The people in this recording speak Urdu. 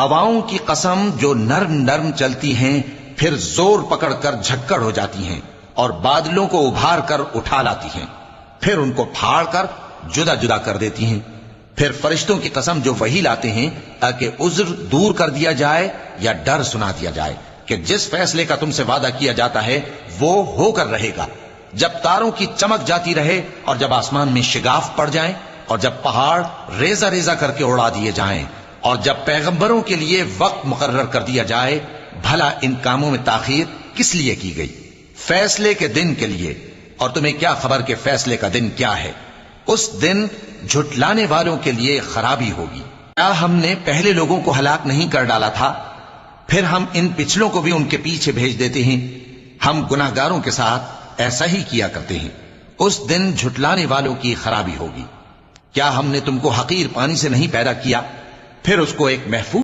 ہواؤں کی قسم جو نرم نرم چلتی ہیں پھر زور پکڑ کر جھکڑ ہو جاتی ہیں اور بادلوں کو ابھار کر اٹھا لاتی ہیں، پھر ان کو پھاڑ کر جدا جدا کر دیتی ہیں، پھر فرشتوں کی قسم جو وحی لاتے ہیں تاکہ عذر دور کر دیا جائے یا ڈر سنا دیا جائے کہ جس فیصلے کا تم سے وعدہ کیا جاتا ہے وہ ہو کر رہے گا، جب تاروں کی چمک جاتی رہے اور جب آسمان میں شگاف پڑ جائیں اور جب پہاڑ ریزہ ریزہ کر کے اڑا دیے جائیں اور جب پیغمبروں کے لیے وقت مقرر کر دیا جائے، بھلا ان کاموں میں تاخیر کس لیے کی گئی؟ فیصلے کے دن کے لیے، اور تمہیں کیا خبر کہ فیصلے کا دن کیا ہے؟ اس دن جھٹلانے والوں کے لیے خرابی ہوگی۔ کیا ہم نے پہلے لوگوں کو ہلاک نہیں کر ڈالا تھا؟ پھر ہم ان پچھلوں کو بھی ان کے پیچھے بھیج دیتے ہیں۔ ہم گناہگاروں کے ساتھ ایسا ہی کیا کرتے ہیں۔ اس دن جھٹلانے والوں کی خرابی ہوگی۔ کیا ہم نے تم کو حقیر پانی سے نہیں پیدا کیا، پھر اس کو ایک محفوظ